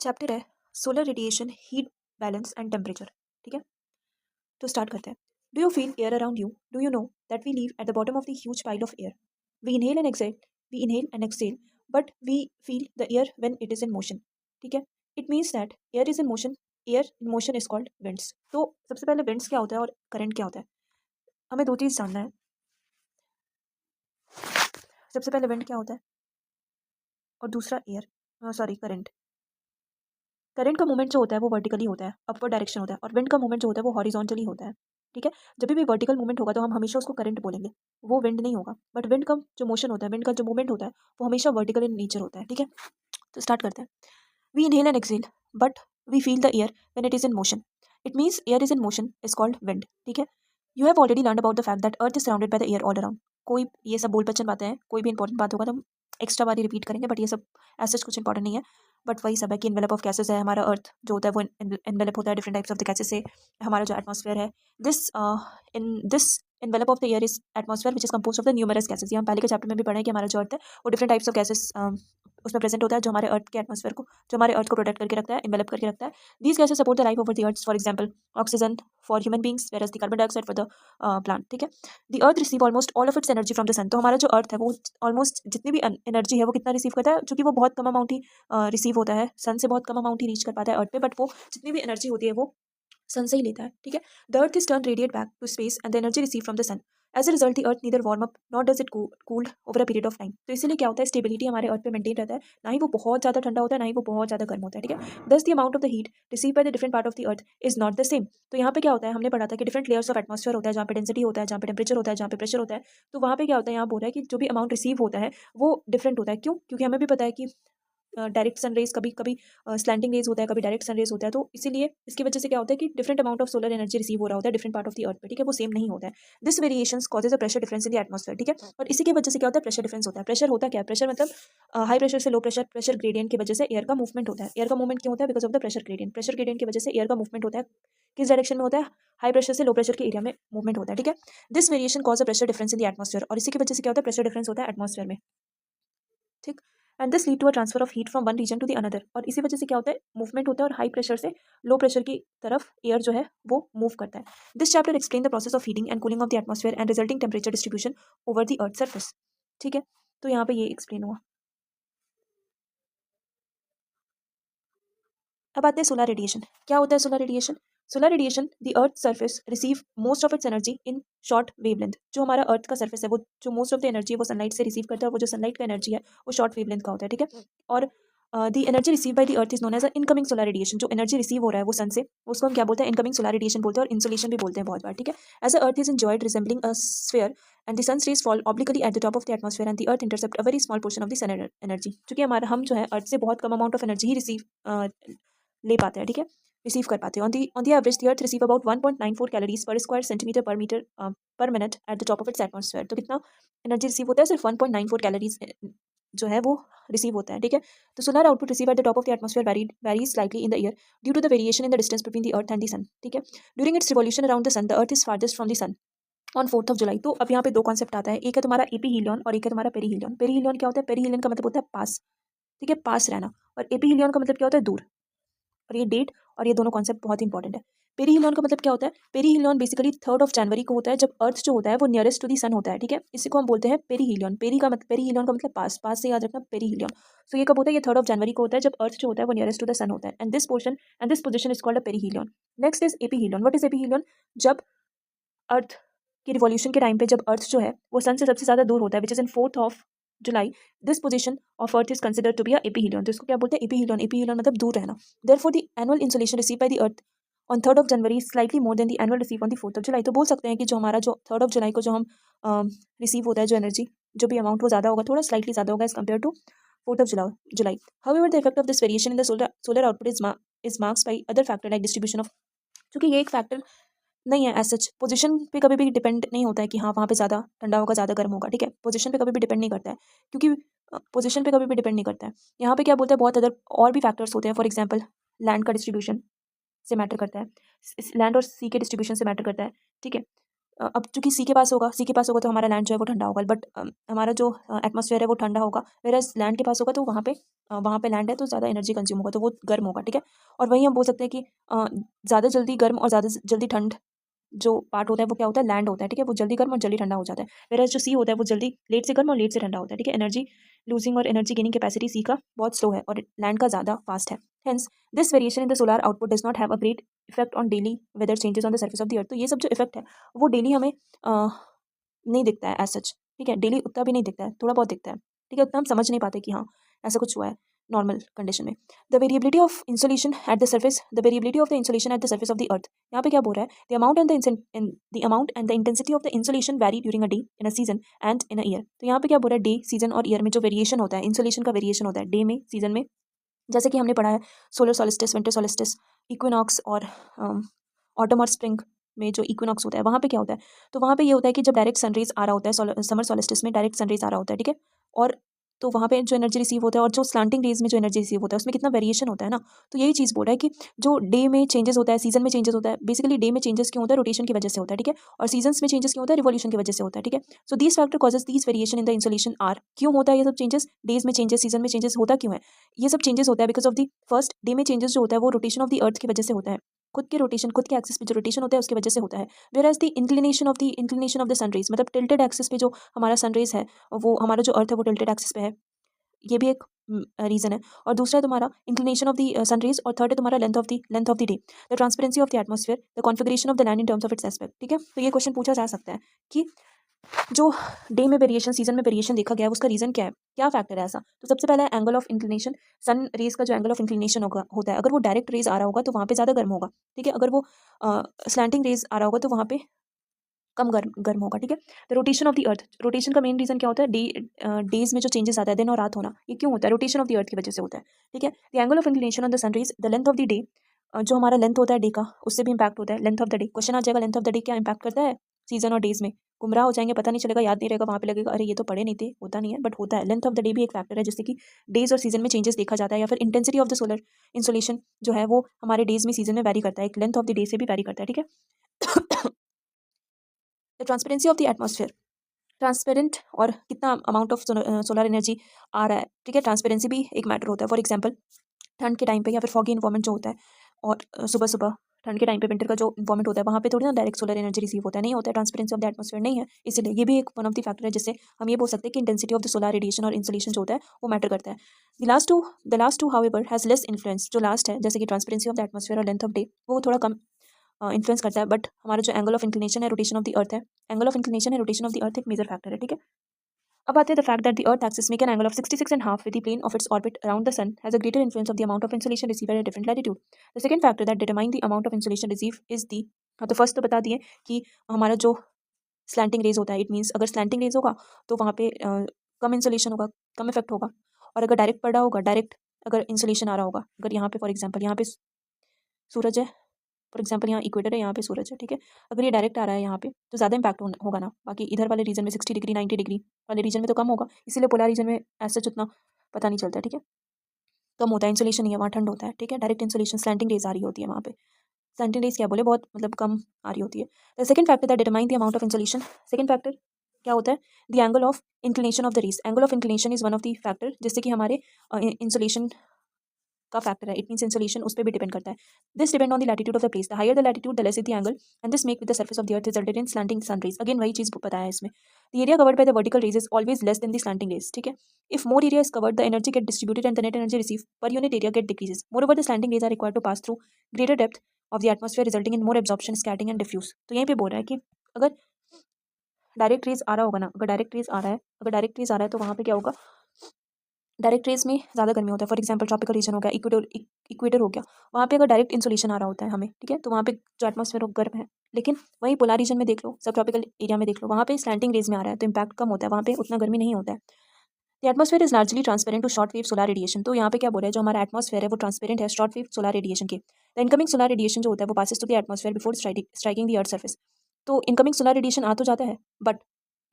Chapter है solar radiation, heat balance and temperature. ठीक है, तो स्टार्ट करते हैं। Do you feel air around you? Do you know that we live at the bottom of the huge pile of air? We inhale and exhale, but we feel the air when it is in motion. ठीक है, it means that air is in motion, air in motion is called winds. तो सबसे पहले winds क्या होता है और current क्या होता है, हमें दो चीज़ जानना है। सबसे पहले विंड क्या होता है और दूसरा एयर, सॉरी करंट। करंट का मूवमेंट जो होता है वो वर्टिकली होता है, अपवर्ड डायरेक्शन होता है, और विंड का मूवमेंट जो होता है वो हॉरिजॉन्टली होता है। ठीक है, जब भी वर्टिकल मूवमेंट होगा तो हम हमेशा उसको करंट बोलेंगे, वो विंड नहीं होगा। बट विंड का जो मोशन होता है, विंड का जो मूवमेंट होता है वो हमेशा वर्टिकल इन नेचर होता है। ठीक है, तो स्टार्ट करते हैं। We inhale and exhale but we feel the air when it is in motion. It means air is in motion is called wind. ठीक है, you have already learn about the fact that earth is surrounded by the air all around. कोई ये सब बोल पचन बातें हैं, कोई भी इंपॉर्टेंट बात होगा तो हम एक्स्ट्रा बारी रिपीट करेंगे, बट ये सब ऐसे कुछ इंपॉर्टेंट नहीं है। बट वही सब है कि इन्वेलप ऑफ गैसेस है, हमारा अर्थ जो होता है वो इन्वेलप होता है different types of the gases से। हमारा जो एटमॉस्फेयर है, this envelope of the air is atmosphere which is compose of the numerous gases. ये हम पहले के चैप्टर में भी पढ़े हैं कि हमारा जो अर्थ है वो डिफरेंट टाइप्स ऑफ गैसेस उसमें प्रेजेंट होता है, जो हमारे अर्थ के एटमॉस्फेयर को, जो हमारे अर्थ को प्रोटेक्ट करके रखता है, इन्वेलप करके रखता है। These gases support the life over the earth, for example oxygen for human beings, where as the carbon dioxide for the plant. ठीक है, the earth receive almost all of its energy from the sun. तो हमारा जो अर्थ है वो almost जितनी भी energy है वो कितना रिसीव करता है, चूंकि वो बहुत कम अमाउंट ही रिसीव होता है सन से, बहुत कम अमाउंट ही रीच कर पाता है अर्थ पे, बट वो जितनी भी एनर्जी होती है वो सन से ही लेता है। ठीक है, the earth is turn radiate back to space and the energy receive from the sun. As a result the earth neither warm up not does it cooled over a period of time. तो इसीलिए क्या होता है, stability हमारे अर्थ पे maintain रहता है, ना ही वो बहुत ज़्यादा ठंडा होता है ना ही वो बहुत ज़्यादा गर्म होता है। ठीक है, दस the amount of the heat receive by the different part of the earth is not the same. तो यहाँ पे क्या होता है, हमने पढ़ा था कि डिफरेंट लेयर्स ऑफ एटमॉस्फेयर होता है, जहाँ पे डेंसिटी होता है, जहाँ पे टेम्परेचर होता है, जहाँ पे प्रेशर होता है। तो वहाँ पे क्या होता है, यहाँ बोल रहा है कि जो भी अमाउंट रिसीव होता है वो डिफरेंट होता है। क्यों? क्योंकि हमें भी पता है कि डायरेक्ट सनरेज कभी कभी स्लैंटिंग रेज होता है, कभी डायरेक्ट सनरेज होता है। तो इसीलिए इसकी वजह से क्या होता है कि different amount of solar energy receive हो रहा होता है डिफरेंट पार्ट ऑफ द अर्थ पे। ठीक है, वो सेम नहीं होता है। This variations causes a pressure difference in the atmosphere. ठीक है, और इसी की वजह से क्या होता है, प्रेशर डिफरेंस होता है। प्रेशर होता क्या है, प्रेशर मतलब हाई प्रेशर से लो प्रेशर, प्रेशर ग्रेडियंट की वजह से एयर का मूवमेंट होता है। एयर का मूवमेंट क्यों होता है, because of the pressure gradient. Pressure gradient की वजह से एयर का मूवमेंट होता है, किस डायरेक्शन में होता है, हाई प्रेशर से लो प्रेशर के एरिया में मूवमेंट होता है। ठीक है, this variation cause a pressure difference in the atmosphere, और इसी की वजह से क्या होता है, प्रेशर डिफरेंस होता है एटमॉस्फेयर में। ठीक, and this lead to a transfer of heat from one region to the another, और इसी वजह से क्या होता है, मूवमेंट होता है, और हाई प्रेशर से लो प्रेशर की तरफ एयर जो है वो मूव करता है। This chapter explain the process of heating and cooling of the atmosphere and resulting temperature distribution over the earth surface. ठीक है, तो यहाँ पे ये एक्सप्लेन हुआ। अब आते हैं सोलर रेडिएशन। क्या होता है solar radiation? Solar radiation, the earth surface receive most of its energy in short wavelength. जो हमारा अर्थ का सरफेस है वो जो मोस्ट ऑफ द एनर्जी है वो सनलाइट से रिसीव करता है, वो जो सनलाइट का एनर्जी है वो शॉर्ट वेवलेंथ का होता है। ठीक है, और the energy receive by the earth is known as incoming solar radiation. जो एनर्जी रिसीव हो रहा है वो सन से, उसको हम क्या बोलते हैं, इनकमिंग सोलर रेडिएशन बोलते हैं, और इंसुलेशन भी बोलते हैं बहुत बार। ठीक है, as a earth is enjoyed resembling a sphere and the sun's rays fall obliquely at the top of the atmosphere and the earth intercept a very small portion of the sun energy। क्योंकि हमारा हम जो है earth से बहुत कम amount of energy ही receive ले पाते हैं। ठीक है, रिसीव कर पाते हैं। On the average the earth receive about 1.94 calories per square centimetre per metre per minute at the top of its atmosphere. तो कितना एनर्जी रिसीव होता है, सिर्फ 1.94 कैलोरीज जो है वो रिसीव होता है। ठीक है, तो solar output receive at the top of the atmosphere varies slightly in the year due to the variation in the distance between the earth and the sun. ठीक है, during its revolution around the sun the earth is farthest from the sun on 4th of July। तो अब यहाँ पे दो concept आता है, एक है तुम्हारा एपीहीलियन और एक है तुम्हारा पेरीहीलियन। पेरीहीलियन क्या होता है, पेरीहीलियन का मतलब होता है पास। ठीक है, पास रहना, और एपीहीलियन का मतलब क्या होता है, दूर। और ये डेट और ये दोनों कॉन्सेप्ट बहुत इंपॉर्टेंट है। पेरीहिलियन का मतलब क्या होता है, perihelion basically 3rd of January को होता है, जब अर्थ जो होता है वो नियरेस्ट टू दी सन होता है। ठीक है, इसी को हम बोलते हैं पेरीहिलियन। पेरीहिलियन का मतलब पास, पास से याद रखना पेरीहिलियन। सो ये कब होता है, ये 3rd of January को होता है, जब अर्थ जो होता है वो नियरेस्ट टू द सन होता है, and this position is called a perihelion. Next is aphelion. What is aphelion? जब अर्थ की रिवॉल्यूशन के टाइम पे जब अर्थ जो है वो सन से सबसे ज़्यादा दूर होता है, which is in 4th of July, this position of earth is considered to be a aphelion. तो इसको क्या बोलते हैं, एपीहिलियन। एपीहिलियन मतलब दूर रहना। Therefore the annual insolation receive by the earth on 3rd of January slightly more than the annual receive on the 4th of July। तो बोल सकते हैं कि जो हमारा जो 3rd of July को जो हम रिसीव होता है जो एनर्जी, जो भी अमाउंट वो ज़्यादा होगा, थोड़ा स्लाइटली ज़्यादा होगा as compare to 4th of July। However, the effect of this variation in the solar output is masked by other factor like distribution of, क्योंकि ये एक फैक्टर नहीं है एज सच, पोजीशन पे कभी भी डिपेंड नहीं होता है कि हाँ वहाँ पे ज़्यादा ठंडा होगा ज़्यादा गर्म होगा। ठीक है, पोजीशन पे कभी भी डिपेंड नहीं करता है, क्योंकि पोजीशन पे कभी भी डिपेंड नहीं करता है। यहाँ पे क्या बोलते हैं, बहुत अदर और भी फैक्टर्स होते हैं। फॉर एग्जांपल लैंड का डिस्ट्रीब्यूशन से मैटर करता है, लैंड और सी के डिस्ट्रीब्यूशन से मैटर करता है। ठीक है, अब चूंकि सी के पास होगा तो हमारा लैंड जो है वो ठंडा होगा, बट हमारा जो एटमॉस्फेयर है वो ठंडा होगा, वेरएज लैंड के पास होगा तो वहाँ पे लैंड है तो ज़्यादा एनर्जी कंज्यूम होगा, तो वो गर्म होगा, ठीक है। और वहीं हम बोल सकते हैं कि ज़्यादा जल्दी गर्म और ज़्यादा जल्दी ठंड जो पार्ट होता है वो क्या होता है, लैंड होता है, ठीक है। वो जल्दी गर्म और जल्दी ठंडा हो जाता है, वेरएज जो सी होता है वो जल्दी लेट से गर्म और लेट से ठंडा होता है, ठीक है। एनर्जी लूजिंग और एनर्जी गेनिंग कैपेसिटी सी का बहुत स्लो है और लैंड का ज़्यादा फास्ट है। Hence this variation in the solar output does not have a great effect on daily weather changes on the surface of the earth. तो ये सब जो इफेक्ट है वो डेली हमें नहीं दिखता है एज सच, ठीक है। डेली उतना भी नहीं दिखता है, थोड़ा बहुत दिखता है, ठीक है। उतना हम समझ नहीं पाते कि हाँ ऐसा कुछ हुआ है नॉर्मल कंडीशन में। The variability of insolation at the surface, the variability of the insolation at the surface of the earth, यहाँ पे क्या बोल रहा है, the amount and the intensity of the insolation vary during a day, in a season and in a year. तो यहाँ पे क्या बोल रहा है, डे, सीजन और ईयर में जो वेरिएशन होता है, इंसोलेशन का वेरिएशन होता है डे में, सीजन में, जैसे कि हमने पढ़ा है solar solstice, winter solstice, equinox और ऑटम और स्प्रिंग में जो इक्विनॉक्स होता है वहाँ पे क्या होता है, तो वहाँ पे ये होता है कि जब डायरेक्ट सनरेज आ रहा होता है, समर सोलिस्टिस में डायरेक्ट सनरेज आ रहा होता है, ठीक है। और तो वहाँ पे जो एनर्जी रिसीव होता है और जो स्लांटिंग रेज में जो एनर्जी रिसीव होता है उसमें कितना वेरिएशन होता है ना। तो यही चीज़ बोल रहा है कि जो डे में चेंजेस होता है, सीजन में चेंजेस होता है, बेसिकली डे में चेंजेस क्यों होता है, रोटेशन की वजह से होता है, ठीक है। और सीजन्स में चेंजेस क्यों होता है, रिवॉल्यूशन की वजह से होता है, ठीक है। So these factor causes these variation in the insolation are, क्यों होता है ये सब चेंजेस, डेज में चेंजेस, सीजन में चेंजेस होता क्यों है, ये सब चेंजेस होता है because of the first, day में चेंजेस जो होता है वो रोटेशन ऑफ द अर्थ की वजह से होता है, खुद के रोटेशन, खुद के एक्सिस पे जो रोटेशन होता है उसकी वजह से होता है। Where the inclination of the sunrays, मतलब टिल्टेड एक्सिस पे जो हमारा सनरेज है, वो हमारा जो अर्थ है वो टिल्टेड एक्सिस पे है, ये भी एक रीजन है। और दूसरा है तुम्हारा इंक्लिनेशन ऑफ द सनरेज, और थर्ड है तुम्हारा length of the day, the transparency of the atmosphere, the configuration of the land in terms of its aspect, ठीक है। तो ये क्वेश्चन पूछा जा सकता है कि जो डे में वेरिएशन, सीजन में वेरिएशन देखा गया है उसका रीजन क्या है, क्या फैक्टर है ऐसा। तो सबसे पहला है angle of inclination, sun rays का जो एंगल ऑफ इंक्लिनेशन होता है, अगर वो डायरेक्ट रेज आ रहा होगा तो वहाँ पे ज़्यादा गर्म होगा, ठीक है। अगर वो स्लैंटिंग रेज आ रहा होगा तो वहाँ पे कम गर्म होगा, ठीक है। The rotation of the earth, rotation का मेन रीजन क्या होता है, डेज में जो चेंजेस आता है, दिन और रात होना, ये क्यों होता है, रोटेशन ऑफ द अर्थ की वजह से होता है, ठीक है। The angle of inclination on the sun rays, the length of the day, जो हमारा लेंथ होता है डे का उससे भी इंपैक्ट होता है, length of the day. Question आ जाएगा लेंथ ऑफ द डे क्या इंपैक्ट करता है सीजन और डेज में, गुमराह हो जाएंगे, पता नहीं चलेगा, याद नहीं रहेगा, वहाँ पे लगेगा अरे ये तो पढ़े नहीं थे, होता नहीं है, बट होता है। लेंथ ऑफ द डे भी एक फैक्टर है जिससे कि डेज और सीजन में चेंजेस देखा जाता है, या फिर intensity of the solar insolation जो है वो हमारे डेज में, सीजन में वैरी करता है, एक लेंथ ऑफ द डे से भी वैरी करता है, ठीक है। The transparency of the atmosphere, transparent और कितना अमाउंट ऑफ सोलर एनर्जी आ रहा है, ठीक है। ट्रांसपेरेंसी भी एक मैटर होता है। फॉर एग्जांपल ठंड के टाइम पे या फिर फॉगी इन्वायरमेंट जो होता है, और सुबह सुबह ठंड के टाइम पे विंटर का जो इन्वायरमेंट होता है वहाँ पे थोड़ी ना डायरेक्ट सोलर एनर्जी रिसीव होता है, नहीं होता है, ट्रांसपेरेंसी ऑफ द एटमॉस्फेयर नहीं है, इसलिए ये भी एक वन ऑफ द फैक्टर है जिससे हम ये बोल सकते हैं कि intensity of the solar radiation और इंसोलेशन जो होता है वो मैटर करता है। The last two however has less influence, जो लास्ट है जैसे कि ट्रांसपेरेंसी ऑफ द एटमॉस्फेयर और लेंथ ऑफ डे, वो थोड़ा कम इन्फ्लुएंस करता है, बट हमारा जो एंगल ऑफ इंक्लिनेशन है, रोटेशन ऑफ द अर्थ है, एंगल ऑफ इंक्लिनेशन है, रोटेशन ऑफ द अर्थ एक मेजर फैक्टर है, ठीक है। अब आते हैं the fact that the earth axis make an angle of 66 and half with the plane of its orbit around the sun has a greater influence of the amount of insolation received at a different latitude. The second factor that determine the amount of insolation received is the, हाँ तो first तो बता दिए कि हमारा जो slanting raise होता है, इट मीन्स अगर स्लैंटिंग रेज होगा तो वहाँ पे कम इंसोलेशन होगा, कम इफेक्ट होगा। और अगर डायरेक्ट पड़ रहा होगा, डायरेक्ट अगर इंसोलेशन आ रहा होगा, अगर यहाँ पे फॉर एग्जाम्पल यहाँ पे सूरज है, फॉर एग्जाम्पल यहाँ इक्वेटर है, यहाँ पे सूरज है, ठीक है। अगर ये डायरेक्ट आ रहा है यहाँ पे तो ज़्यादा इंपैक्ट होगा ना, बाकी इधर वाले रीजन में 60 डिग्री 90 डिग्री वाले रीजन में तो कम होगा, इसीलिए पोलर रीजन में ऐसा उतना पता नहीं चलता है, ठीक है। कम होता है, इंसोलेशन नहीं है वहाँ, ठंड होता है, ठीक है। डायरेक्ट इंसोलेशन स्लैंटिंग रेज आ रही होती है वहाँ पे, स्लैंटिंग रेज क्या बोले, बहुत मतलब कम आ रही होती है। The second factor that determine the amount of insolation, second factor क्या होता है, the angle of inclination of the rays, angle of inclination is one of the factor जिससे कि हमारे इंसोलेशन का फैक्टर है, इट मीन्स इंसोलेशन उस पर भी डिपेंड करता है। This depend on the latitude of the place, the higher the latitude the less is the angle and this make with the surface of the earth resulted in slanting sun rays. Again वही चीज बताया है इसमें, the area covered by the vertical rays is always less than the slanting rays, ठीक है। If more area is covered the energy get distributed and the net energy receive per unit area get decreases. Moreover the slanting rays are required to pass through greater depth of the atmosphere resulting in more absorption scattering and diffuse. तो यहीं पे बोल रहा है कि अगर direct rays आ रहा होगा ना, अगर डायरेक्ट रेज आ रहा है, अगर डायरेक्ट रेज आ रहा है तो वहाँ पे क्या होगा, डायरेक्ट रेज में ज़्यादा गर्मी होता है। फॉर एग्जांपल ट्रॉपिकल रीजन हो गया, इक्वेटर हो गया, वहाँ पे अगर डायरेक्ट इंसोलेशन आ रहा होता है हमें, ठीक है, तो वहाँ पे जो एटमॉस्फेयर हो गर्म है। लेकिन वहीं पोलर रीजन में देख लो, सब ट्रॉपिकल एरिया में देख लो, वहाँ पे स्लैंटिंग रेज में आ रहा है तो इंपैक्ट कम होता है, वहाँ पे उतना गर्मी नहीं होता है। The atmosphere is largely transparent to short wave solar radiation. तो यहाँ पे क्या बोल रहा है, जो हमारा एटमॉस्फेयर है वो ट्रांसपेरेंट है शॉर्ट वेव सोलर रेडिएशन के। द इनकमिंग सोलर रेडिएशन जो होता है वो passes to the atmosphere before striking the earth surface. तो इनकमिंग सोलर रेडिएशन आ तो जाता है, but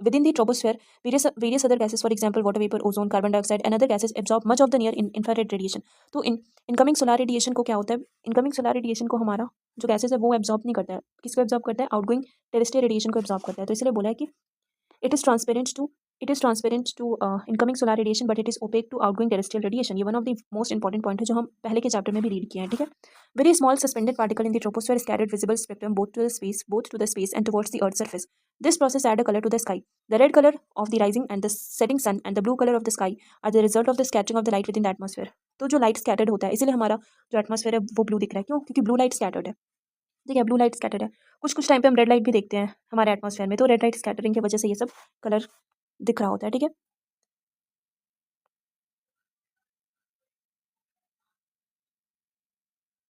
within the troposphere, various other gases, for example water vapor, ozone, carbon dioxide and other gases absorb much of the near infrared radiation. तो incoming solar radiation को क्या होता है, इनकमिंग सोलर रेडिएशन को हमारा जो गैसेस है वो एब्जॉर्ब नहीं करता है, किसको एब्जॉर्ब करता है, आउटगोइंग टेरेस्ट्रियल रेडिएशन को एब्जॉर्ब करता है। तो इसलिए बोला है कि it is transparent to incoming solar radiation but it is opaque to outgoing terrestrial radiation. ये one of the most important point है जो हम पहले के चैप्टर में भी रीड किए हैं, ठीक है। Very small suspended particle in the troposphere is carried visible spectrum both to the space and towards the earth's surface. This process add a color to the sky. The red color of the rising and the setting sun and the blue color of the sky are the result of the scattering of the light within the atmosphere. तो जो light scattered होता है इसीलिए हमारा जो atmosphere है वो blue दिख रहा है, क्यों, क्योंकि ब्लू लाइट स्कैटर्ड है, ठीक है, ब्लू लाइट स्कैटर्ड है। कुछ टाइम पे हम रेड लाइट भी देखते हैं हमारे एटमॉस्फेयर में, तो रेड लाइट स्कैटरिंग की वजह से ये सब कलर दिख रहा होता है, ठीक है।